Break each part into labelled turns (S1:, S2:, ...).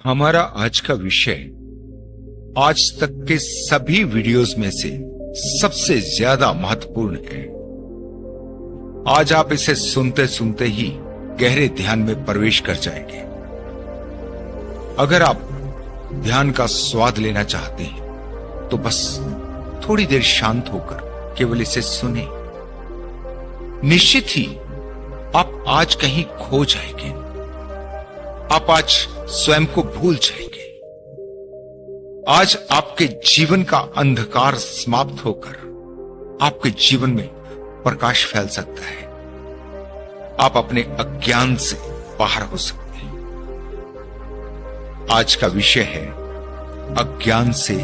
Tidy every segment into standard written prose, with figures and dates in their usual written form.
S1: हमारा आज का विषय आज तक के सभी वीडियोस में से सबसे ज्यादा महत्वपूर्ण है। आज आप इसे सुनते सुनते ही गहरे ध्यान में प्रवेश कर जाएंगे। अगर आप ध्यान का स्वाद लेना चाहते हैं तो बस थोड़ी देर शांत होकर केवल इसे सुने। निश्चित ही आप आज कहीं खो जाएंगे। आप आज स्वयं को भूल जाएंगे। आज आपके जीवन का अंधकार समाप्त होकर आपके जीवन में प्रकाश फैल सकता है। आप अपने अज्ञान से बाहर हो सकते हैं। आज का विषय है अज्ञान से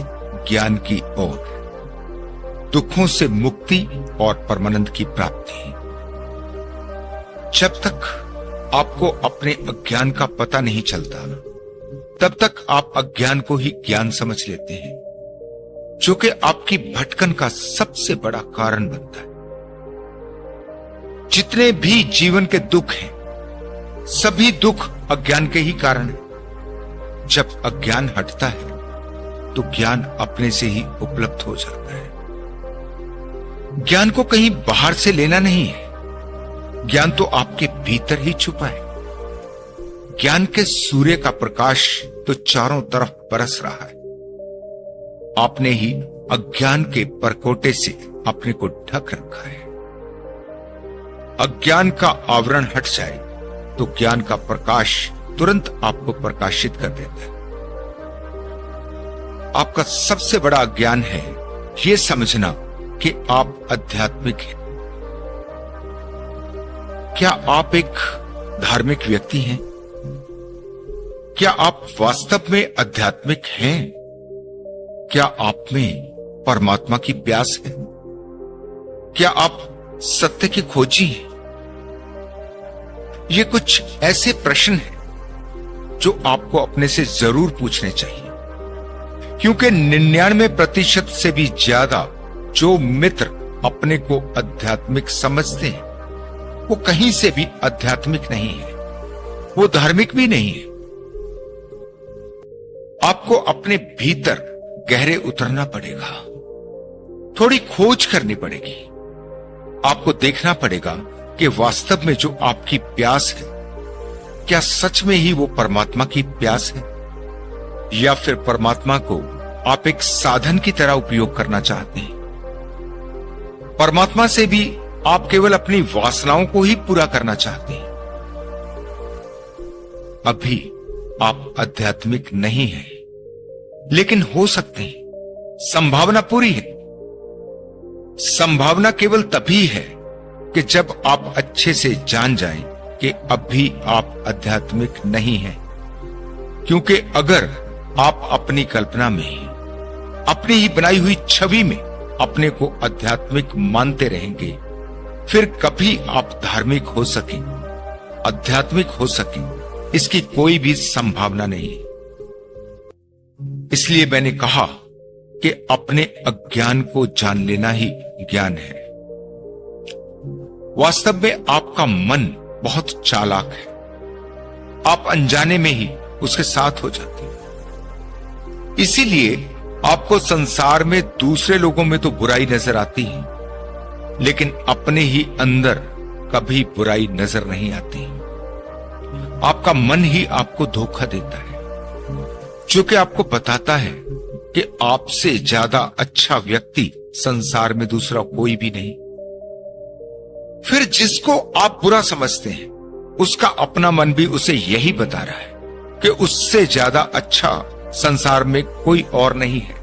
S1: ज्ञान की ओर, दुखों से मुक्ति और परमानंद की प्राप्ति। जब तक आपको अपने अज्ञान का पता नहीं चलता, तब तक आप अज्ञान को ही ज्ञान समझ लेते हैं, जो कि आपकी भटकन का सबसे बड़ा कारण बनता है। जितने भी जीवन के दुख हैं, सभी दुख अज्ञान के ही कारण हैं। जब अज्ञान हटता है तो ज्ञान अपने से ही उपलब्ध हो जाता है। ज्ञान को कहीं बाहर से लेना नहीं है, ज्ञान तो आपके भीतर ही छुपा है। ज्ञान के सूर्य का प्रकाश तो चारों तरफ बरस रहा है। आपने ही अज्ञान के परकोटे से अपने को ढक रखा है। अज्ञान का आवरण हट जाए तो ज्ञान का प्रकाश तुरंत आपको प्रकाशित कर देता है। आपका सबसे बड़ा अज्ञान है यह समझना कि आप आध्यात्मिक हैं। क्या आप एक धार्मिक व्यक्ति हैं? क्या आप वास्तव में आध्यात्मिक हैं? क्या आप में परमात्मा की प्यास है? क्या आप सत्य की खोजी हैं? ये कुछ ऐसे प्रश्न हैं जो आपको अपने से जरूर पूछने चाहिए, क्योंकि 99% से भी ज्यादा जो मित्र अपने को आध्यात्मिक समझते हैं वो कहीं से भी आध्यात्मिक नहीं है, वो धार्मिक भी नहीं है। आपको अपने भीतर गहरे उतरना पड़ेगा, थोड़ी खोज करनी पड़ेगी। आपको देखना पड़ेगा कि वास्तव में जो आपकी प्यास है, क्या सच में ही वो परमात्मा की प्यास है, या फिर परमात्मा को आप एक साधन की तरह उपयोग करना चाहते हैं। परमात्मा से भी आप केवल अपनी वासनाओं को ही पूरा करना चाहते हैं। अभी आप आध्यात्मिक नहीं हैं, लेकिन हो सकते हैं। संभावना पूरी है। संभावना केवल तभी है कि जब आप अच्छे से जान जाएं कि अभी आप आध्यात्मिक नहीं हैं। क्योंकि अगर आप अपनी कल्पना में, अपनी ही बनाई हुई छवि में अपने को आध्यात्मिक मानते रहेंगे, फिर कभी आप धार्मिक हो सके, आध्यात्मिक हो सके, इसकी कोई भी संभावना नहीं है। इसलिए मैंने कहा कि अपने अज्ञान को जान लेना ही ज्ञान है। वास्तव में आपका मन बहुत चालाक है। आप अनजाने में ही उसके साथ हो जाते हैं। इसीलिए आपको संसार में दूसरे लोगों में तो बुराई नजर आती है, लेकिन अपने ही अंदर कभी बुराई नजर नहीं आती। आपका मन ही आपको धोखा देता है, जो कि आपको बताता है कि आपसे ज्यादा अच्छा व्यक्ति संसार में दूसरा कोई भी नहीं। फिर जिसको आप बुरा समझते हैं, उसका अपना मन भी उसे यही बता रहा है कि उससे ज्यादा अच्छा संसार में कोई और नहीं है।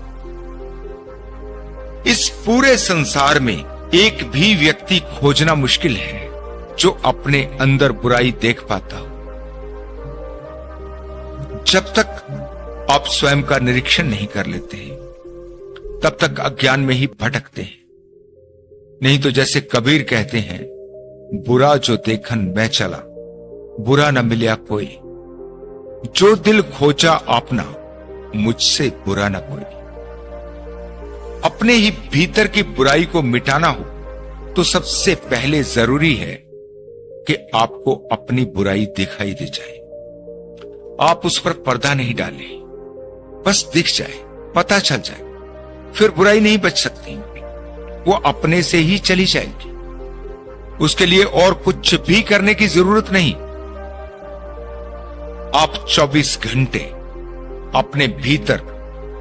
S1: इस पूरे संसार में एक भी व्यक्ति खोजना मुश्किल है जो अपने अंदर बुराई देख पाता हो। जब तक आप स्वयं का निरीक्षण नहीं कर लेते हैं, तब तक अज्ञान में ही भटकते हैं। नहीं तो जैसे कबीर कहते हैं, बुरा जो देखन मैं चला, बुरा न मिला कोई। जो दिल खोजा आपना, मुझसे बुरा न कोई। अपने ही भीतर की बुराई को मिटाना हो तो सबसे पहले जरूरी है कि आपको अपनी बुराई दिखाई दे जाए। आप उस पर पर्दा नहीं डालें, बस दिख जाए, पता चल जाए, फिर बुराई नहीं बच सकती, वो अपने से ही चली जाएगी। उसके लिए और कुछ भी करने की जरूरत नहीं। आप 24 घंटे अपने भीतर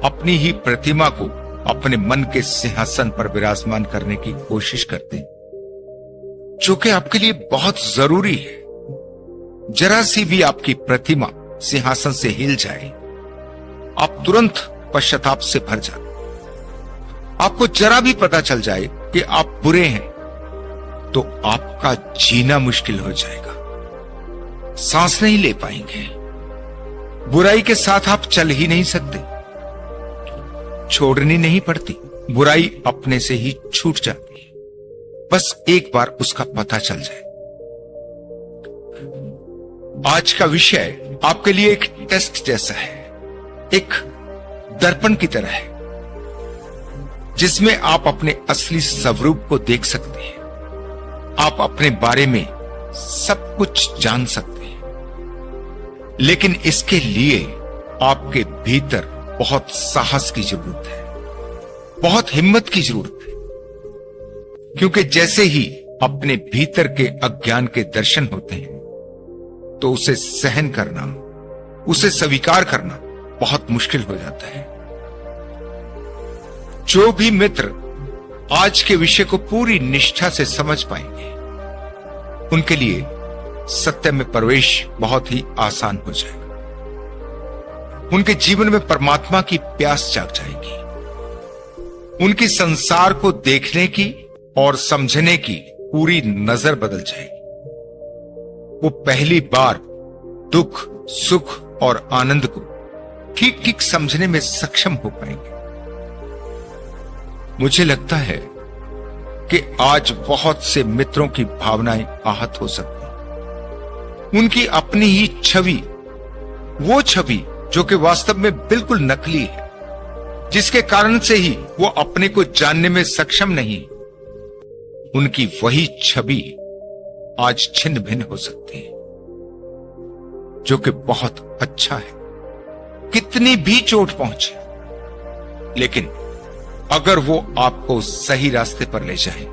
S1: अपनी ही प्रतिमा को अपने मन के सिंहासन पर विराजमान करने की कोशिश करते हैं, जो कि आपके लिए बहुत जरूरी है। जरा सी भी आपकी प्रतिमा सिंहासन से हिल जाए, आप तुरंत पश्चाताप से भर जाते। आपको जरा भी पता चल जाए कि आप बुरे हैं, तो आपका जीना मुश्किल हो जाएगा, सांस नहीं ले पाएंगे। बुराई के साथ आप चल ही नहीं सकते, छोड़नी नहीं पड़ती, बुराई अपने से ही छूट जाती है, बस एक बार उसका पता चल जाए। आज का विषय आपके लिए एक टेस्ट जैसा है, एक दर्पण की तरह है, जिसमें आप अपने असली स्वरूप को देख सकते हैं। आप अपने बारे में सब कुछ जान सकते हैं, लेकिन इसके लिए आपके भीतर बहुत साहस की जरूरत है, बहुत हिम्मत की जरूरत है। क्योंकि जैसे ही अपने भीतर के अज्ञान के दर्शन होते हैं, तो उसे सहन करना, उसे स्वीकार करना बहुत मुश्किल हो जाता है। जो भी मित्र आज के विषय को पूरी निष्ठा से समझ पाएंगे, उनके लिए सत्य में प्रवेश बहुत ही आसान हो जाएगा। उनके जीवन में परमात्मा की प्यास जाग जाएगी। उनकी संसार को देखने की और समझने की पूरी नजर बदल जाएगी। वो पहली बार दुख, सुख और आनंद को ठीक ठीक समझने में सक्षम हो पाएंगे। मुझे लगता है कि आज बहुत से मित्रों की भावनाएं आहत हो सकती हैं। उनकी अपनी ही छवि, वो छवि जो कि वास्तव में बिल्कुल नकली है, जिसके कारण से ही वो अपने को जानने में सक्षम नहीं, उनकी वही छवि आज छिन्न भिन्न हो सकती है, जो कि बहुत अच्छा है। कितनी भी चोट पहुंचे, लेकिन अगर वो आपको सही रास्ते पर ले जाए,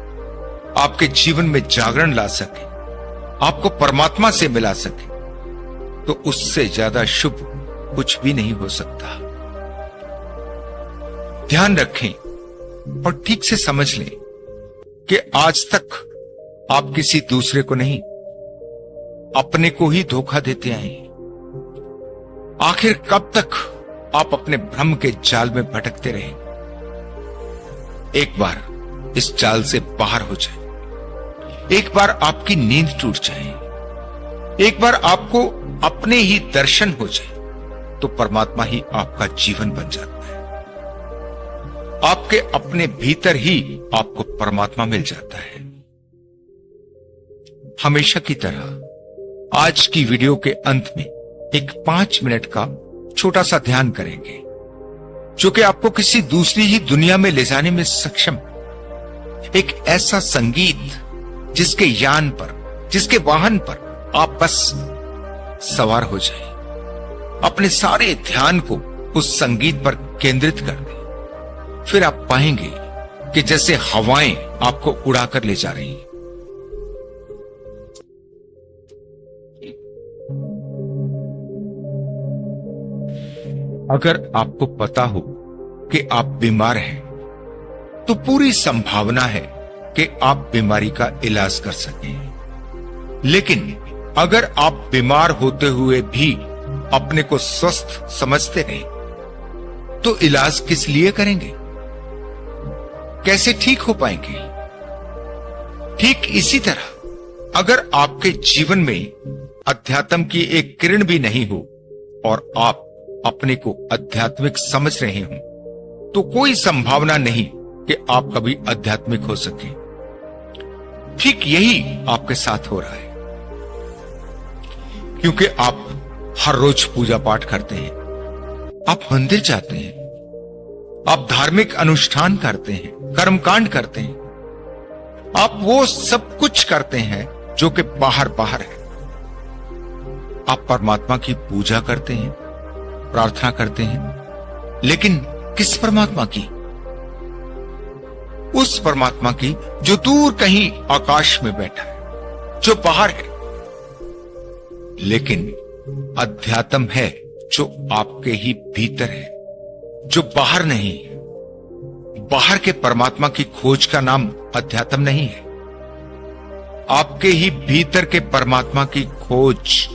S1: आपके जीवन में जागरण ला सके, आपको परमात्मा से मिला सके, तो उससे ज्यादा शुभ कुछ भी नहीं हो सकता। ध्यान रखें और ठीक से समझ लें कि आज तक आप किसी दूसरे को नहीं, अपने को ही धोखा देते आए हैं। आखिर कब तक आप अपने भ्रम के जाल में भटकते रहेंगे? एक बार इस जाल से बाहर हो जाए, एक बार आपकी नींद टूट जाए, एक बार आपको अपने ही दर्शन हो जाए, तो परमात्मा ही आपका जीवन बन जाता है। आपके अपने भीतर ही आपको परमात्मा मिल जाता है। हमेशा की तरह आज की वीडियो के अंत में एक 5 मिनट का छोटा सा ध्यान करेंगे, जो कि आपको किसी दूसरी ही दुनिया में ले जाने में सक्षम। एक ऐसा संगीत जिसके यान पर, जिसके वाहन पर आप बस सवार हो जाए, अपने सारे ध्यान को उस संगीत पर केंद्रित कर दें। फिर आप पाएंगे कि जैसे हवाएं आपको उड़ाकर ले जा रही हैं। अगर आपको पता हो कि आप बीमार हैं, तो पूरी संभावना है कि आप बीमारी का इलाज कर सकें। लेकिन अगर आप बीमार होते हुए भी अपने को स्वस्थ समझते रहे, तो इलाज किस लिए करेंगे? कैसे ठीक हो पाएंगे? ठीक इसी तरह अगर आपके जीवन में अध्यात्म की एक किरण भी नहीं हो और आप अपने को आध्यात्मिक समझ रहे हो, तो कोई संभावना नहीं कि आप कभी आध्यात्मिक हो सके। ठीक यही आपके साथ हो रहा है, क्योंकि आप हर रोज पूजा पाठ करते हैं, आप मंदिर जाते हैं, आप धार्मिक अनुष्ठान करते हैं, कर्मकांड करते हैं, आप वो सब कुछ करते हैं जो कि बाहर बाहर है। आप परमात्मा की पूजा करते हैं, प्रार्थना करते हैं, लेकिन किस परमात्मा की? उस परमात्मा की जो दूर कहीं आकाश में बैठा है, जो बाहर है। लेकिन अध्यात्म है जो आपके ही भीतर है, जो बाहर नहीं है। बाहर के परमात्मा की खोज का नाम अध्यात्म नहीं है, आपके ही भीतर के परमात्मा की खोज।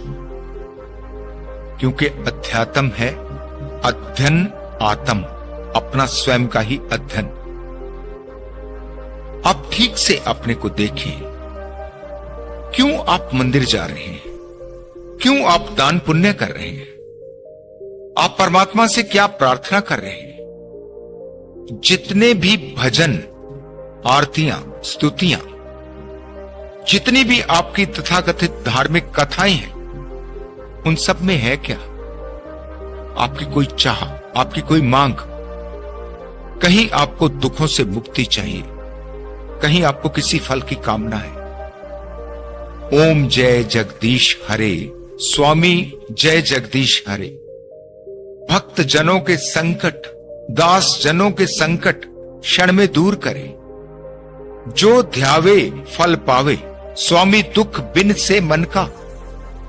S1: क्योंकि अध्यात्म है अध्ययन आत्म, अपना स्वयं का ही अध्ययन। आप ठीक से अपने को देखिए। क्यों आप मंदिर जा रहे हैं? क्यों आप दान पुण्य कर रहे हैं? आप परमात्मा से क्या प्रार्थना कर रहे हैं? जितने भी भजन, आरतियां, स्तुतियां, जितनी भी आपकी तथाकथित धार्मिक कथाएं हैं, उन सब में है क्या? आपकी कोई चाह, आपकी कोई मांग? कहीं आपको दुखों से मुक्ति चाहिए, कहीं आपको किसी फल की कामना है। ओम जय जगदीश हरे, स्वामी जय जगदीश हरे। भक्त जनों के संकट, दास जनों के संकट क्षण में दूर करे। जो ध्यावे फल पावे, स्वामी दुख बिन से मन का।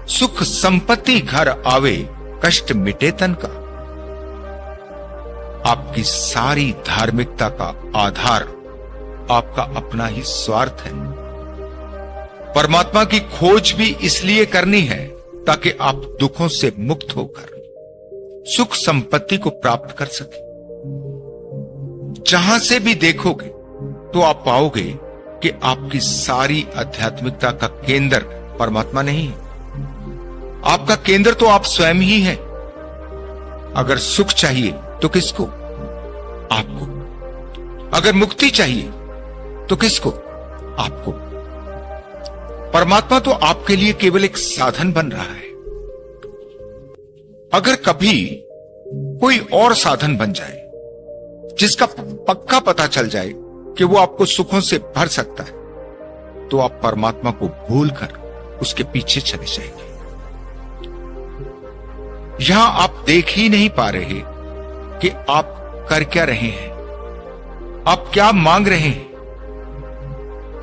S1: सुख संपत्ति घर आवे, कष्ट मिटे तन का। आपकी सारी धार्मिकता का आधार आपका अपना ही स्वार्थ है। परमात्मा की खोज भी इसलिए करनी है ताकि आप दुखों से मुक्त होकर सुख संपत्ति को प्राप्त कर सके। जहां से भी देखोगे तो आप पाओगे कि आपकी सारी आध्यात्मिकता का केंद्र परमात्मा नहीं है। आपका केंद्र तो आप स्वयं ही हैं। अगर सुख चाहिए तो किसको? आपको। अगर मुक्ति चाहिए तो किसको? आपको। परमात्मा तो आपके लिए केवल एक साधन बन रहा है। अगर कभी कोई और साधन बन जाए जिसका पक्का पता चल जाए कि वो आपको सुखों से भर सकता है, तो आप परमात्मा को भूलकर उसके पीछे चले जाएंगे। यहां आप देख ही नहीं पा रहे कि आप कर क्या रहे हैं, आप क्या मांग रहे हैं।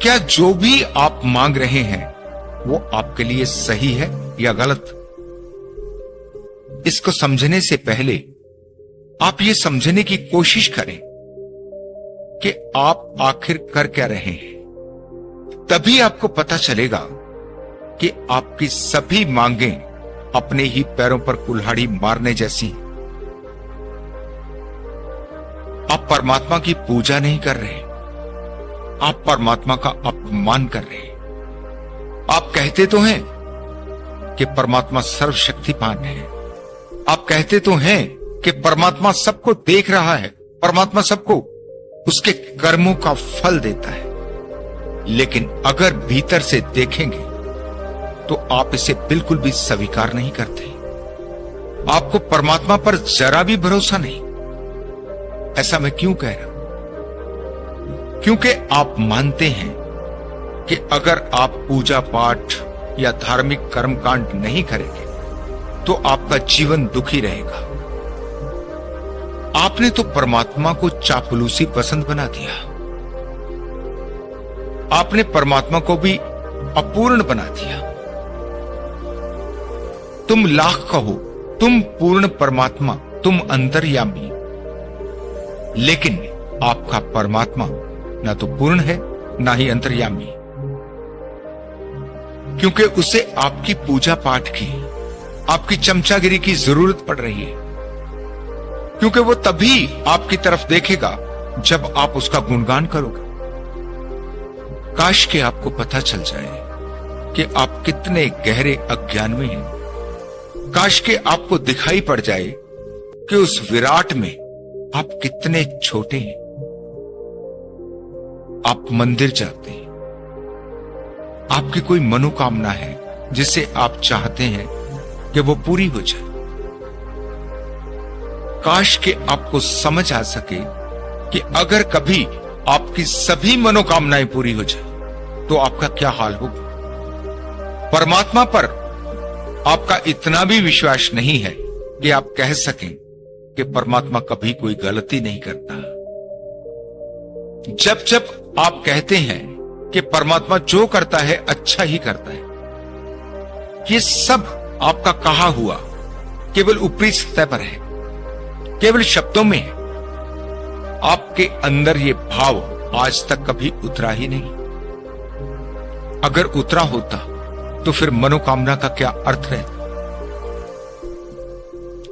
S1: क्या जो भी आप मांग रहे हैं वो आपके लिए सही है या गलत? इसको समझने से पहले आप ये समझने की कोशिश करें कि आप आखिर कर क्या रहे हैं। तभी आपको पता चलेगा कि आपकी सभी मांगें अपने ही पैरों पर कुल्हाड़ी मारने जैसी हैं। आप परमात्मा की पूजा नहीं कर रहे, आप परमात्मा का अपमान कर रहे हैं। आप कहते तो हैं कि परमात्मा सर्वशक्तिमान है, आप कहते तो हैं कि परमात्मा सबको देख रहा है, परमात्मा सबको उसके कर्मों का फल देता है। लेकिन अगर भीतर से देखेंगे तो आप इसे बिल्कुल भी स्वीकार नहीं करते। आपको परमात्मा पर जरा भी भरोसा नहीं। ऐसा मैं क्यों कह रहा हूं? क्योंकि आप मानते हैं कि अगर आप पूजा पाठ या धार्मिक कर्मकांड नहीं करेंगे तो आपका जीवन दुखी रहेगा। आपने तो परमात्मा को चापलूसी पसंद बना दिया। आपने परमात्मा को भी अपूर्ण बना दिया। तुम लाख कहो, तुम पूर्ण परमात्मा, तुम अंतर्यामी, लेकिन आपका परमात्मा ना तो पूर्ण है ना ही अंतर्यामी, क्योंकि उसे आपकी पूजा पाठ की, आपकी चमचागिरी की जरूरत पड़ रही है। क्योंकि वो तभी आपकी तरफ देखेगा जब आप उसका गुणगान करोगे। काश के आपको पता चल जाए कि आप कितने गहरे अज्ञान में हैं। काश के आपको दिखाई पड़ जाए कि उस विराट में आप कितने छोटे हैं। आप मंदिर जाते हैं, आपकी कोई मनोकामना है जिसे आप चाहते हैं कि वो पूरी हो जाए। काश के आपको समझ आ सके कि अगर कभी आपकी सभी मनोकामनाएं पूरी हो जाए तो आपका क्या हाल होगा। परमात्मा पर आपका इतना भी विश्वास नहीं है कि आप कह सकें कि परमात्मा कभी कोई गलती नहीं करता। जब जब आप कहते हैं कि परमात्मा जो करता है अच्छा ही करता है, ये सब आपका कहा हुआ केवल ऊपरी सतह पर है, केवल शब्दों में है। आपके अंदर ये भाव आज तक कभी उतरा ही नहीं। अगर उतरा होता तो फिर मनोकामना का क्या अर्थ रहता?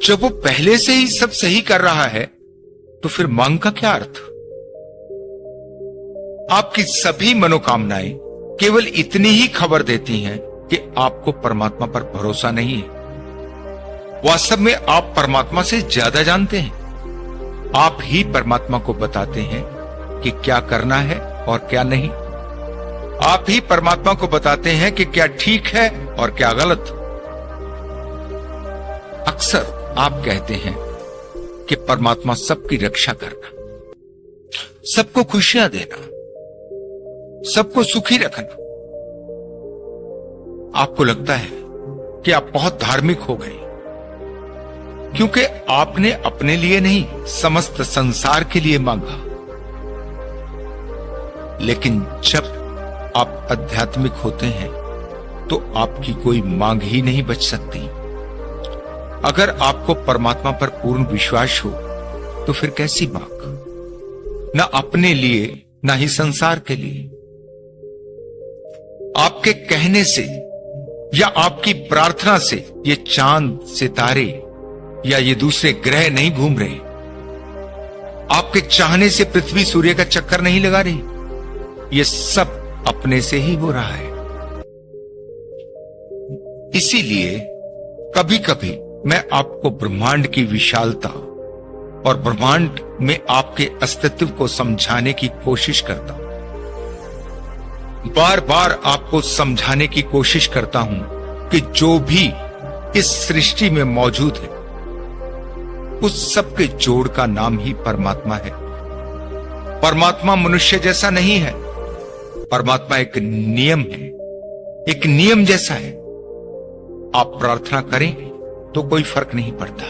S1: जब वो पहले से ही सब सही कर रहा है तो फिर मांग का क्या अर्थ? आपकी सभी मनोकामनाएं केवल इतनी ही खबर देती हैं कि आपको परमात्मा पर भरोसा नहीं है। वास्तव में आप परमात्मा से ज्यादा जानते हैं। आप ही परमात्मा को बताते हैं कि क्या करना है और क्या नहीं। आप ही परमात्मा को बताते हैं कि क्या ठीक है और क्या गलत। अक्सर आप कहते हैं कि परमात्मा सबकी रक्षा करना, सबको खुशियां देना, सबको सुखी रखना। आपको लगता है कि आप बहुत धार्मिक हो गए, क्योंकि आपने अपने लिए नहीं समस्त संसार के लिए मांगा। लेकिन जब आप आध्यात्मिक होते हैं तो आपकी कोई मांग ही नहीं बच सकती। अगर आपको परमात्मा पर पूर्ण विश्वास हो तो फिर कैसी मांग? ना अपने लिए ना ही संसार के लिए। आपके कहने से या आपकी प्रार्थना से ये चांद, सितारे या ये दूसरे ग्रह नहीं घूम रहे। आपके चाहने से पृथ्वी सूर्य का चक्कर नहीं लगा रही। ये सब अपने से ही हो रहा है। इसीलिए कभी कभी मैं आपको ब्रह्मांड की विशालता और ब्रह्मांड में आपके अस्तित्व को समझाने की कोशिश करता हूं। बार बार आपको समझाने की कोशिश करता हूं कि जो भी इस सृष्टि में मौजूद है उस सब के जोड़ का नाम ही परमात्मा है। परमात्मा मनुष्य जैसा नहीं है। परमात्मा एक नियम है, एक नियम जैसा है। आप प्रार्थना करें तो कोई फर्क नहीं पड़ता,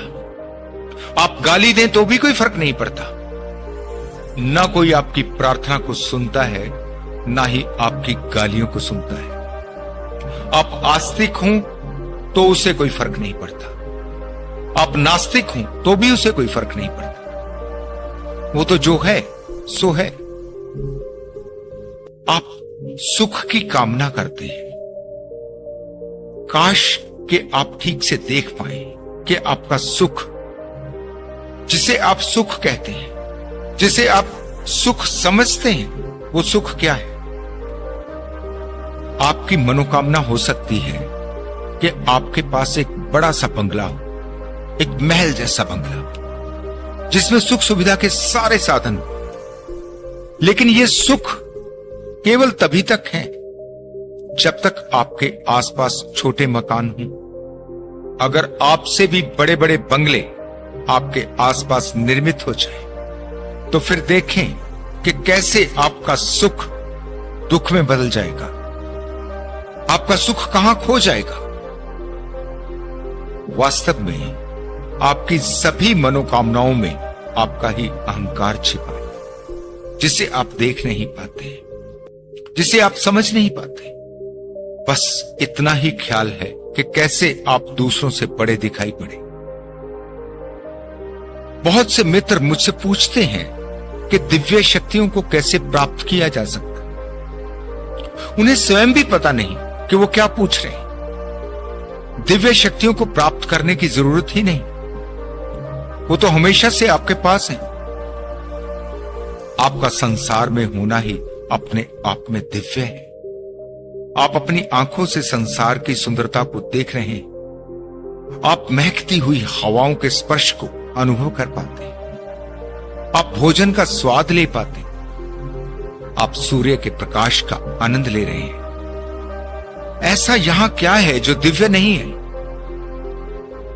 S1: आप गाली दें तो भी कोई फर्क नहीं पड़ता। ना कोई आपकी प्रार्थना को सुनता है, ना ही आपकी गालियों को सुनता है। आप आस्तिक हों तो उसे कोई फर्क नहीं पड़ता, आप नास्तिक हों तो भी उसे कोई फर्क नहीं पड़ता। वो तो जो है सो है। आप सुख की कामना करते हैं। काश कि आप ठीक से देख पाए कि आपका सुख, जिसे आप सुख कहते हैं, जिसे आप सुख समझते हैं, वो सुख क्या है? आपकी मनोकामना हो सकती है कि आपके पास एक बड़ा सा बंगला हो, एक महल जैसा बंगला जिसमें सुख सुविधा के सारे साधन हो। लेकिन ये सुख केवल तभी तक है जब तक आपके आसपास छोटे मकान हों। अगर आपसे भी बड़े बड़े बंगले आपके आसपास निर्मित हो जाए तो फिर देखें कि कैसे आपका सुख दुख में बदल जाएगा। आपका सुख कहां खो जाएगा। वास्तव में आपकी सभी मनोकामनाओं में आपका ही अहंकार छिपा है, जिसे आप देख नहीं पाते, जिसे आप समझ नहीं पाते। बस इतना ही ख्याल है कि कैसे आप दूसरों से बड़े दिखाई पड़े। बहुत से मित्र मुझसे पूछते हैं कि दिव्य शक्तियों को कैसे प्राप्त किया जा सकता। उन्हें स्वयं भी पता नहीं कि वो क्या पूछ रहे हैं। दिव्य शक्तियों को प्राप्त करने की जरूरत ही नहीं, वो तो हमेशा से आपके पास है। आपका संसार में होना ही अपने आप में दिव्य है। आप अपनी आंखों से संसार की सुंदरता को देख रहे हैं। आप महकती हुई हवाओं के स्पर्श को अनुभव कर पाते हैं। आप भोजन का स्वाद ले पाते हैं। आप सूर्य के प्रकाश का आनंद ले रहे हैं। ऐसा यहां क्या है जो दिव्य नहीं है?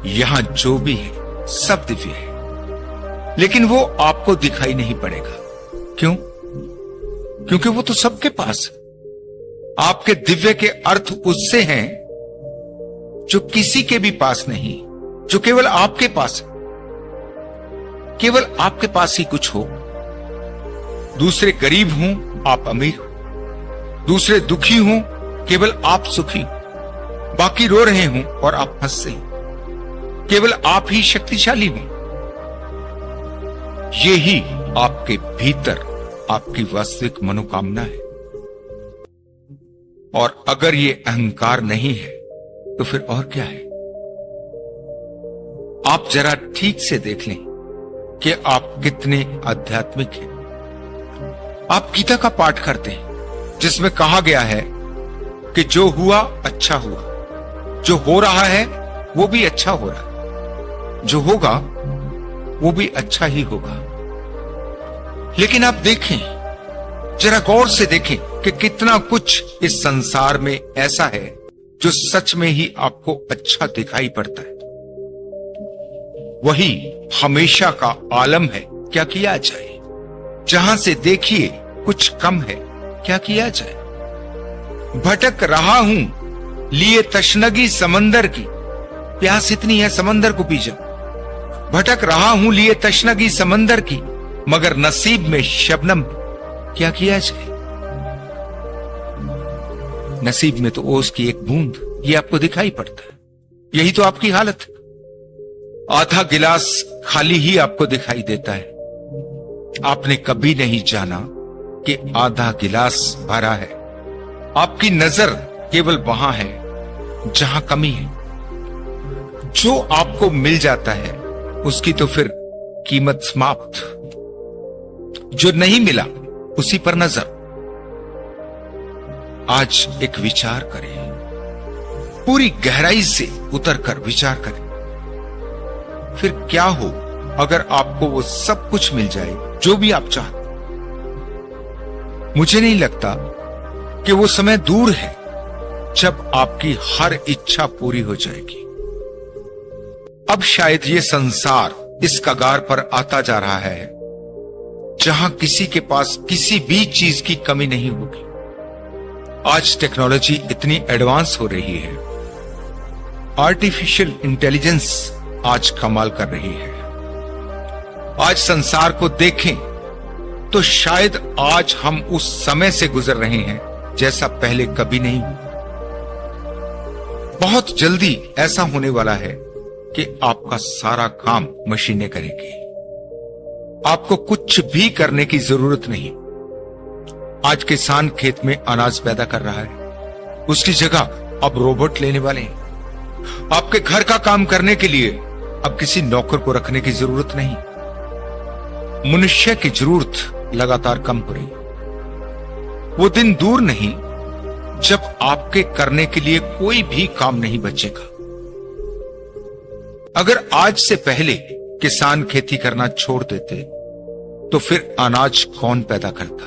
S1: यहां जो भी है सब दिव्य है, लेकिन वो आपको दिखाई नहीं पड़ेगा। क्यों? क्योंकि वो तो सबके पास है। आपके दिव्य के अर्थ उससे हैं जो किसी के भी पास नहीं, जो केवल आपके पास है। केवल आपके पास ही कुछ हो। दूसरे गरीब हों, आप अमीर हो। दूसरे दुखी हों, केवल आप सुखी हो। बाकी रो रहे हों और आप हंस रहे हो। केवल आप ही शक्तिशाली हो। ये ही आपके भीतर आपकी वास्तविक मनोकामना है। और अगर ये अहंकार नहीं है तो फिर और क्या है? आप जरा ठीक से देख लें कि आप कितने आध्यात्मिक हैं। आप गीता का पाठ करते हैं जिसमें कहा गया है कि जो हुआ अच्छा हुआ, जो हो रहा है वो भी अच्छा हो रहा है, जो होगा वो भी अच्छा ही होगा। लेकिन आप देखें, जरा गौर से देखें कि कितना कुछ इस संसार में ऐसा है जो सच में ही आपको अच्छा दिखाई पड़ता है। वही हमेशा का आलम है, क्या किया जाए? जहां से देखिए कुछ कम है, क्या किया जाए? भटक रहा हूं लिए तशनगी समंदर की, प्यास इतनी है समंदर को पी जाओ। भटक रहा हूं लिए तशनगी समंदर की, मगर नसीब में शबनम, क्या किया जाए? नसीब में तो ओस की एक बूंद, ये आपको दिखाई पड़ता है। यही तो आपकी हालत है। आधा गिलास खाली ही आपको दिखाई देता है। आपने कभी नहीं जाना कि आधा गिलास भरा है। आपकी नजर केवल वहां है जहां कमी है। जो आपको मिल जाता है उसकी तो फिर कीमत समाप्त। जो नहीं मिला उसी पर नजर। आज एक विचार करें, पूरी गहराई से उतरकर विचार करें। फिर क्या हो अगर आपको वो सब कुछ मिल जाए जो भी आप चाहते? मुझे नहीं लगता कि वो समय दूर है जब आपकी हर इच्छा पूरी हो जाएगी। अब शायद ये संसार इस कगार पर आता जा रहा है जहां किसी के पास किसी भी चीज की कमी नहीं होगी। आज टेक्नोलॉजी इतनी एडवांस हो रही है, आर्टिफिशियल इंटेलिजेंस आज कमाल कर रही है। आज संसार को देखें तो शायद आज हम उस समय से गुजर रहे हैं जैसा पहले कभी नहीं हुआ। बहुत जल्दी ऐसा होने वाला है कि आपका सारा काम मशीनें करेंगी। आपको कुछ भी करने की जरूरत नहीं। आज किसान खेत में अनाज पैदा कर रहा है, उसकी जगह अब रोबोट लेने वाले हैं। आपके घर का काम करने के लिए अब किसी नौकर को रखने की जरूरत नहीं। मनुष्य की जरूरत लगातार कम हो रही है। वो दिन दूर नहीं जब आपके करने के लिए कोई भी काम नहीं बचेगा। अगर आज से पहले किसान खेती करना छोड़ देते तो फिर अनाज कौन पैदा करता?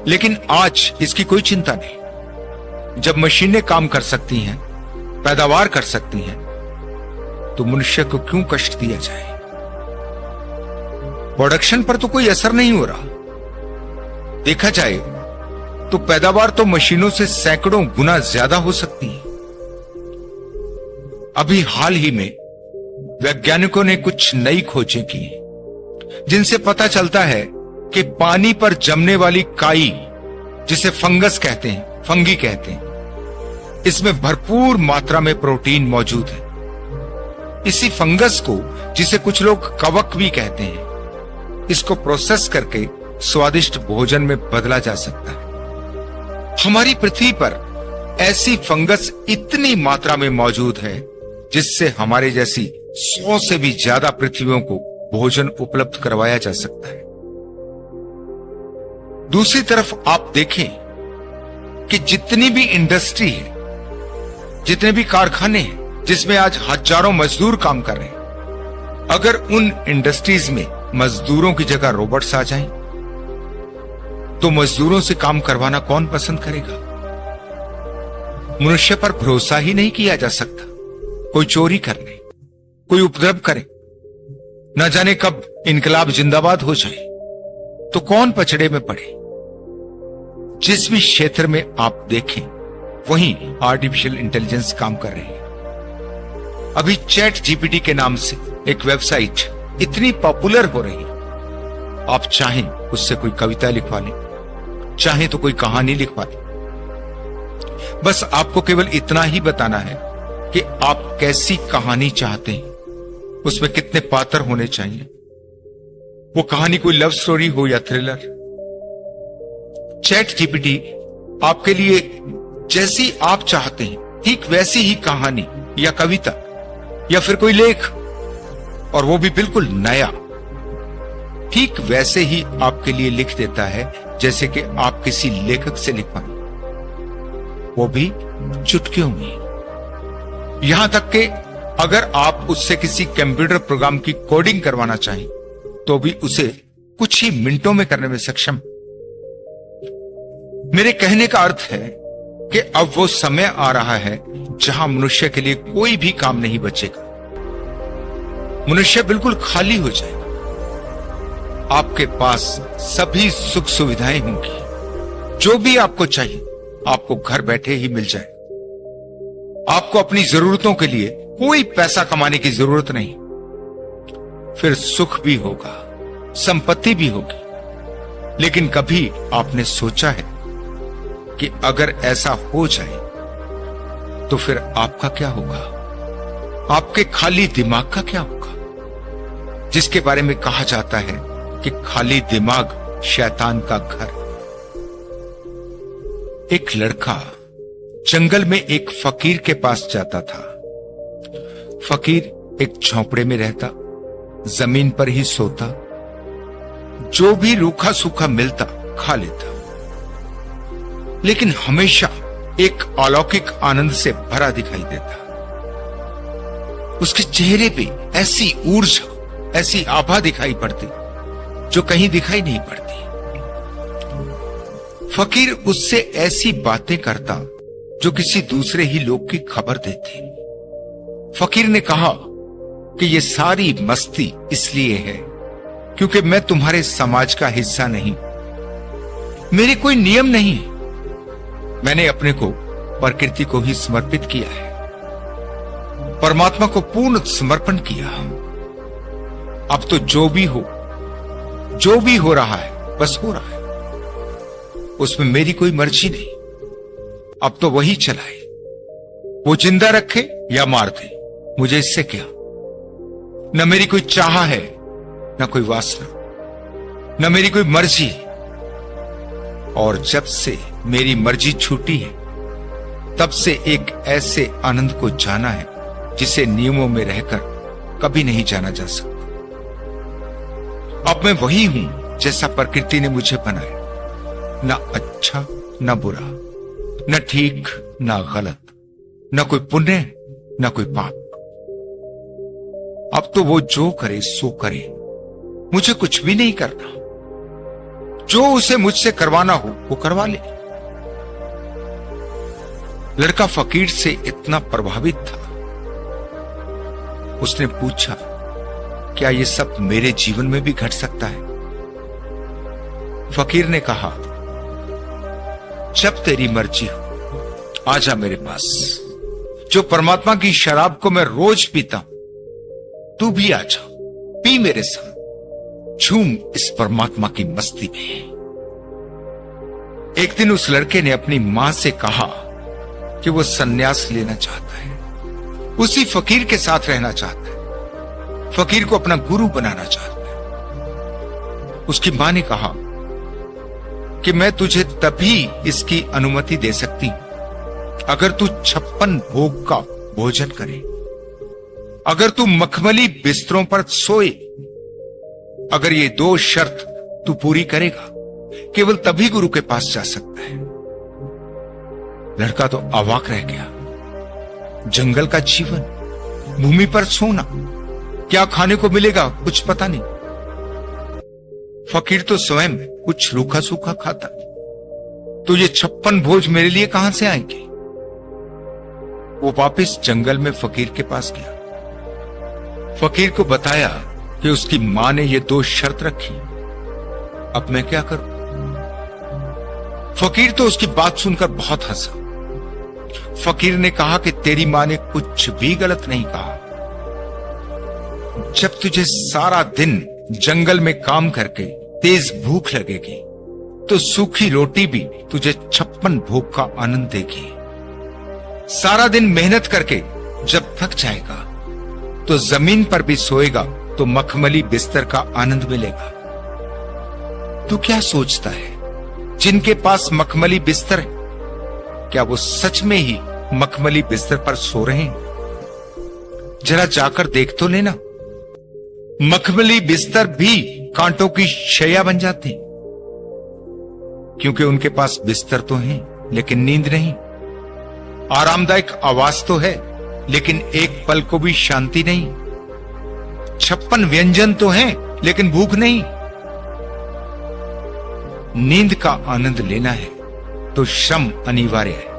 S1: लेकिन आज इसकी कोई चिंता नहीं। जब मशीनें काम कर सकती हैं, पैदावार कर सकती हैं, तो मनुष्य को क्यों कष्ट दिया जाए? प्रोडक्शन पर तो कोई असर नहीं हो रहा। देखा जाए तो पैदावार तो मशीनों से सैकड़ों गुना ज्यादा हो सकती है। अभी हाल ही में वैज्ञानिकों ने कुछ नई खोजें की जिनसे पता चलता है कि पानी पर जमने वाली काई, जिसे फंगस कहते हैं, फंगी कहते हैं, इसमें भरपूर मात्रा में प्रोटीन मौजूद है। इसी फंगस को, जिसे कुछ लोग कवक भी कहते हैं, इसको प्रोसेस करके स्वादिष्ट भोजन में बदला जा सकता है। हमारी पृथ्वी पर ऐसी फंगस इतनी मात्रा में मौजूद है जिससे हमारे जैसी 100 से भी ज्यादा पृथ्वियों को भोजन उपलब्ध करवाया जा सकता है। दूसरी तरफ आप देखें कि जितनी भी इंडस्ट्री है, जितने भी कारखाने हैं जिसमें आज हजारों मजदूर काम कर रहे हैं, अगर उन इंडस्ट्रीज में मजदूरों की जगह रोबोट्स आ जाएं, तो मजदूरों से काम करवाना कौन पसंद करेगा? मनुष्य पर भरोसा ही नहीं किया जा सकता। कोई चोरी कर ले, कोई उपद्रव करे, न जाने कब इनकलाब जिंदाबाद हो जाए, तो कौन पछड़े में पड़े? जिस भी क्षेत्र में आप देखें, वहीं आर्टिफिशियल इंटेलिजेंस काम कर रही है। अभी चैट जीपीटी के नाम से एक वेबसाइट इतनी पॉपुलर हो रही है, आप चाहें उससे कोई कविता लिखवा लें, चाहें तो कोई कहानी लिखवा लें। बस आपको केवल इतना ही बताना है कि आप कैसी कहानी चाहते हैं, उसमें कितने पात्र होने चाहिए, वो कहानी कोई लव स्टोरी हो या थ्रिलर। चैट जीपीटी आपके लिए जैसी आप चाहते हैं ठीक वैसी ही कहानी या कविता या फिर कोई लेख, और वो भी बिल्कुल नया, ठीक वैसे ही आपके लिए लिख देता है जैसे कि आप किसी लेखक से लिखवाएं, वो भी चुटकियों में। यहां तक कि अगर आप उससे किसी कंप्यूटर प्रोग्राम की कोडिंग करवाना चाहें तो भी उसे कुछ ही मिनटों में करने में सक्षम। मेरे कहने का अर्थ है कि अब वो समय आ रहा है जहां मनुष्य के लिए कोई भी काम नहीं बचेगा, मनुष्य बिल्कुल खाली हो जाएगा। आपके पास सभी सुख सुविधाएं होंगी, जो भी आपको चाहिए आपको घर बैठे ही मिल जाए। आपको अपनी जरूरतों के लिए कोई पैसा कमाने की जरूरत नहीं। फिर सुख भी होगा, संपत्ति भी होगी। लेकिन कभी आपने सोचा है कि अगर ऐसा हो जाए तो फिर आपका क्या होगा? आपके खाली दिमाग का क्या होगा, जिसके बारे में कहा जाता है कि खाली दिमाग शैतान का घर। एक लड़का जंगल में एक फकीर के पास जाता था। फकीर एक झोंपड़े में रहता, जमीन पर ही सोता, जो भी रूखा सूखा मिलता खा लेता, लेकिन हमेशा एक अलौकिक आनंद से भरा दिखाई देता। उसके चेहरे पे ऐसी ऊर्जा, ऐसी आभा दिखाई पड़ती जो कहीं दिखाई नहीं पड़ती। फकीर उससे ऐसी बातें करता जो किसी दूसरे ही लोग की खबर देती। फकीर ने कहा कि ये सारी मस्ती इसलिए है क्योंकि मैं तुम्हारे समाज का हिस्सा नहीं, मेरे कोई नियम नहीं है, मैंने अपने को प्रकृति को ही समर्पित किया है, परमात्मा को पूर्ण समर्पण किया। अब तो जो भी हो रहा है बस हो रहा है, उसमें मेरी कोई मर्जी नहीं। अब तो वही चलाए, वो जिंदा रखे या मार दे, मुझे इससे क्या। न मेरी कोई चाह है, न कोई वासना, न मेरी कोई मर्जी है। और जब से मेरी मर्जी छूटी है तब से एक ऐसे आनंद को जाना है जिसे नियमों में रहकर कभी नहीं जाना जा सकता। अब मैं वही हूं जैसा प्रकृति ने मुझे बनाया, न अच्छा न बुरा, न ठीक न गलत, न कोई पुण्य न कोई पाप। अब तो वो जो करे सो करे, मुझे कुछ भी नहीं करना। जो उसे मुझसे करवाना हो वो करवा ले। लड़का फकीर से इतना प्रभावित था, उसने पूछा, क्या ये सब मेरे जीवन में भी घट सकता है? फकीर ने कहा, जब तेरी मर्जी हो आजा मेरे पास। जो परमात्मा की शराब को मैं रोज पीता हूं, तू भी आजा, पी मेरे साथ, झूम इस परमात्मा की मस्ती में। एक दिन उस लड़के ने अपनी मां से कहा कि वो सन्यास लेना चाहता है, उसी फकीर के साथ रहना चाहता है, फकीर को अपना गुरु बनाना चाहता है। उसकी मां ने कहा कि मैं तुझे तभी इसकी अनुमति दे सकती हूं अगर तू 56 भोग का भोजन करे, अगर तू मखमली बिस्तरों पर सोए, अगर ये 2 शर्त तू पूरी करेगा, केवल तभी गुरु के पास जा सकता है। लड़का तो अवाक रह गया। जंगल का जीवन, भूमि पर सोना, क्या खाने को मिलेगा कुछ पता नहीं। फकीर तो स्वयं कुछ रूखा सूखा खाता, तो ये 56 भोज मेरे लिए कहां से आएंगे? वो वापस जंगल में फकीर के पास गया। फकीर को बताया कि उसकी मां ने ये 2 शर्त रखी, अब मैं क्या करूं? फकीर तो उसकी बात सुनकर बहुत हंसा फकीर ने कहा कि तेरी मां ने कुछ भी गलत नहीं कहा। जब तुझे सारा दिन जंगल में काम करके तेज भूख लगेगी तो सूखी रोटी भी तुझे 56 भोग का आनंद देगी। सारा दिन मेहनत करके जब थक जाएगा तो जमीन पर भी सोएगा तो मखमली बिस्तर का आनंद मिलेगा। तू क्या सोचता है, जिनके पास मखमली बिस्तर है, क्या वो सच में ही मखमली बिस्तर पर सो रहे हैं? जरा जाकर देख तो लेना। मखमली बिस्तर भी कांटों की शैया बन जाते हैं, क्योंकि उनके पास बिस्तर तो है लेकिन नींद नहीं। आरामदायक आवाज तो है लेकिन एक पल को भी शांति नहीं। 56 व्यंजन तो हैं लेकिन भूख नहीं। नींद का आनंद लेना है तो श्रम अनिवार्य है।